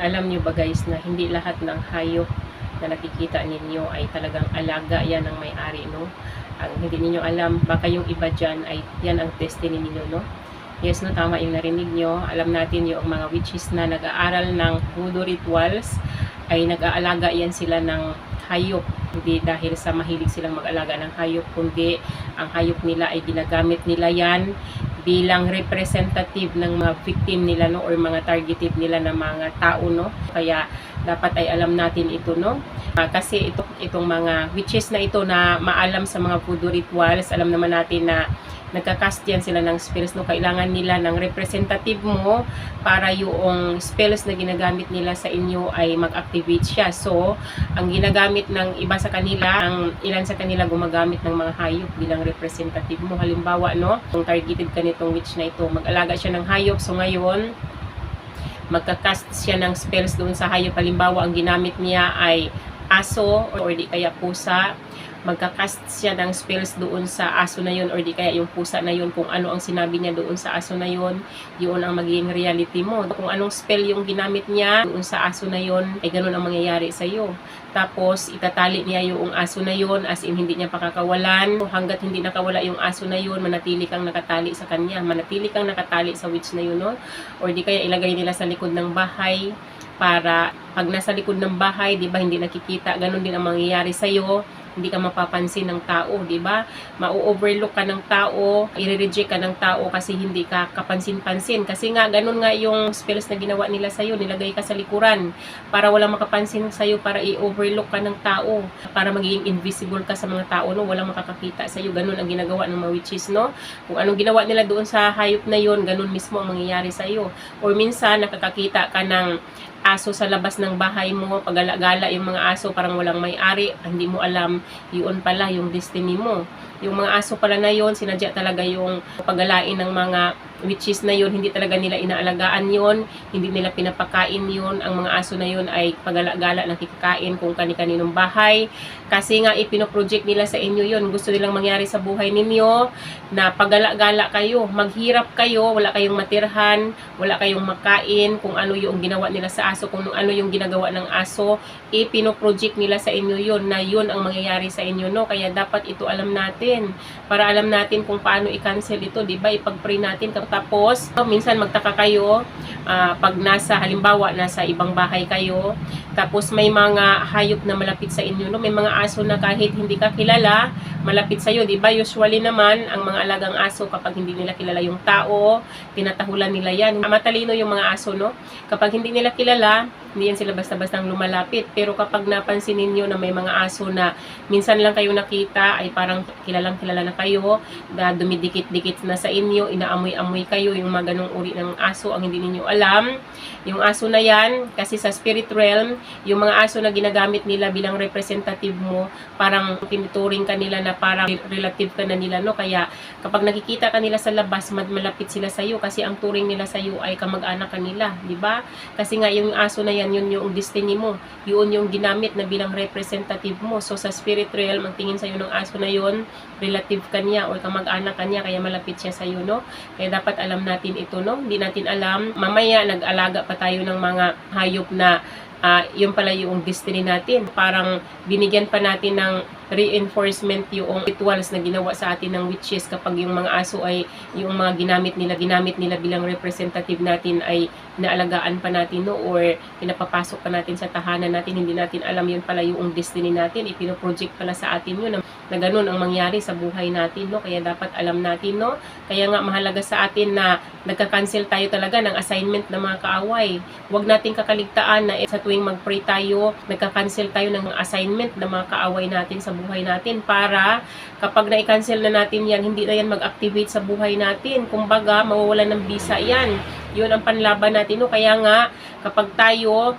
Alam niyo ba guys na hindi lahat ng hayop na nakikita ninyo ay talagang alaga yan ng may-ari, no? Ang hindi ninyo alam, baka yung iba dyan ay yan ang destiny ninyo, no? Yes, no, tama yung narinig nyo. Alam natin yung mga witches na nag-aaral ng voodoo rituals ay nag-aalaga yan sila ng hayop. Hindi dahil sa mahilig silang mag-alaga ng hayop, kundi ang hayop nila ay ginagamit nila yan bilang representative ng mga victim nila, no, or mga targeted nila na mga tao, no. Kaya dapat ay alam natin ito, no. Kasi itong mga witches na ito na maalam sa mga voodoo rituals, alam naman natin na nagka-cast yan sila ng spells, no. Kailangan nila ng representative mo para yung spells na ginagamit nila sa inyo ay mag-activate siya. So, ang ginagamit ng iba sa kanila, ang ilan sa kanila gumagamit ng mga hayop bilang representative mo. Halimbawa, no, kung targeted ka nitong witch na ito, mag-alaga siya ng hayop. So, ngayon, magka-cast siya ng spells doon sa hayop. Halimbawa, ang ginamit niya ay aso or di kaya pusa. Magka-cast siya ng spells doon sa aso na yun or di kaya yung pusa na yun. Kung ano ang sinabi niya doon sa aso na yun, yun ang magiging reality mo. Kung anong spell yung ginamit niya doon sa aso na yun, ay ganun ang mangyayari sa iyo. Tapos itatali niya yung aso na yun, as in hindi niya pakakawalan. Hanggat hindi nakawala yung aso na yun, manatili kang nakatali sa kanya, manatili kang nakatali sa witch na yun, no? Or di kaya ilagay nila sa likod ng bahay para pag nasa likod ng bahay, di ba, hindi nakikita. Ganun din ang mangyayari sa iyo. Hindi ka mapapansin ng tao, di ba? Ma-overlook ka ng tao, i-reject ka ng tao kasi hindi ka kapansin-pansin. Kasi nga, ganun nga yung spells na ginawa nila sa'yo. Nilagay ka sa likuran para walang makapansin sa'yo, para i-overlook ka ng tao, para magiging invisible ka sa mga tao, no? Walang makakakita sa'yo. Ganun ang ginagawa ng mga witches, no? Kung anong ginawa nila doon sa hayop na yon, ganun mismo ang mangyayari sa'yo. Or minsan, nakakakita ka ng aso sa labas ng bahay mo, pagala-gala yung mga aso, parang walang may-ari, hindi mo alam, yun pala yung destiny mo. Yung mga aso pala na yun, sinadya talaga yung pagalain ng mga witches na yun, hindi talaga nila inaalagaan yun, hindi nila pinapakain yun. Ang mga aso na yun ay pagala-gala ng kikikain kung kani-kaninong bahay. Kasi nga ipinoproject nila sa inyo yun. Gusto nilang mangyari sa buhay ninyo na pagala-gala kayo, maghirap kayo, wala kayong matirhan, wala kayong makain, kung ano yung ginawa nila sa aso, kung ano yung ginagawa ng aso, ipinoproject nila sa inyo yun, na yun ang mangyayari sa inyo, no? Kaya dapat ito alam natin, para alam natin kung paano i-cancel ito, diba? Ipag-pray natin. Tapos, minsan magtaka kayo, pag halimbawa, nasa ibang bahay kayo, tapos may mga hayop na malapit sa inyo, no? May mga aso na kahit hindi ka kilala, malapit sa iyo, 'di ba? Usually naman ang mga alagang aso, kapag hindi nila kilala yung tao, tinatahulan nila 'yan. Matalino yung mga aso, no? Kapag hindi nila kilala, hindi yan sila basta-bastang lumalapit. Pero kapag napansin niyo na may mga aso na minsan lang kayo nakita, ay parang kilalang kilala na kayo, na dumidikit-dikit na sa inyo, inaamoy-amoy kayo, yung mga ganung uri ng aso ang hindi niyo alam. Yung aso na yan, kasi sa spirit realm, yung mga aso na ginagamit nila bilang representative mo, parang tinuturing ka nila na parang relative ka na nila, no? Kaya kapag nakikita ka nila sa labas, malapit sila sa iyo kasi ang turing nila sa iyo ay kamag-anak kanila, di ba? Kasi nga yung aso na yan, yun yung destiny mo, yun yung ginamit na bilang representative mo. So sa spirit realm, ang tingin sa iyo ng aso na yun, relative kanya or kamag-anak kanya, kaya malapit siya sa iyo, no? Kaya dapat alam natin ito, no? Hindi natin alam, mamaya nag-alaga pa tayo ng mga hayop na yun pala yung destiny natin. Parang binigyan pa natin ng reinforcement yung rituals na ginawa sa atin ng witches kapag yung mga aso ay yung mga ginamit nila bilang representative natin ay inaalagaan pa natin, no? Or pinapapasok pa natin sa tahanan natin, hindi natin alam yun pala yung destiny natin, ipinoproject pala sa atin yun na ganun ang mangyari sa buhay natin, no? Kaya dapat alam natin, no? Kaya nga mahalaga sa atin na nagka-cancel tayo talaga ng assignment ng mga kaaway. Huwag nating kakaligtaan na sa tuwing mag-pray tayo, nagka-cancel tayo ng assignment ng mga kaaway natin sa buhay natin, para kapag na-cancel na natin yan, hindi na yan mag-activate sa buhay natin. Kumbaga, mawawalan ng visa yan. Yun ang panlaban natin, no? Kaya nga, kapag tayo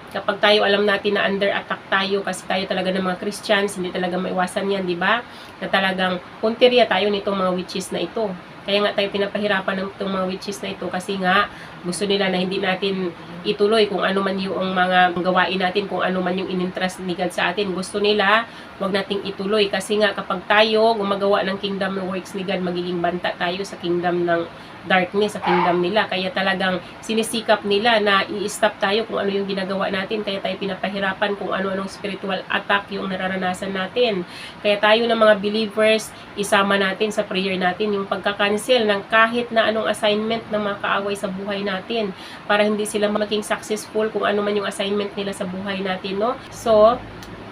alam natin na under attack tayo, kasi tayo talaga ng mga Christians, hindi talaga maiwasan yan, di ba? Na talagang punteriya tayo nitong mga witches na ito. Kaya nga tayo pinapahirapan ng itong mga witches na ito, kasi nga gusto nila na hindi natin ituloy kung ano man yung mga gawain natin, kung ano man yung in-entrust ni God sa atin. Gusto nila wag nating ituloy, kasi nga kapag tayo gumagawa ng kingdom works ni God, magiging banta tayo sa kingdom ng darkness sa kingdom nila. Kaya talagang sinisikap nila na i-stop tayo kung ano yung ginagawa natin. Kaya tayo pinapahirapan kung ano-anong spiritual attack yung nararanasan natin. Kaya tayo ng mga believers, isama natin sa prayer natin yung pagka-cancel ng kahit na anong assignment na makaaway sa buhay natin para hindi sila maging successful kung ano man yung assignment nila sa buhay natin, no? So,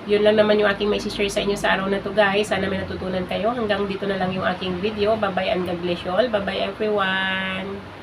yun lang naman yung aking may share sa inyo sa araw na to, guys. Sana may natutunan kayo. Hanggang dito na lang yung aking video. Bye-bye and God bless you all. Bye-bye everyone.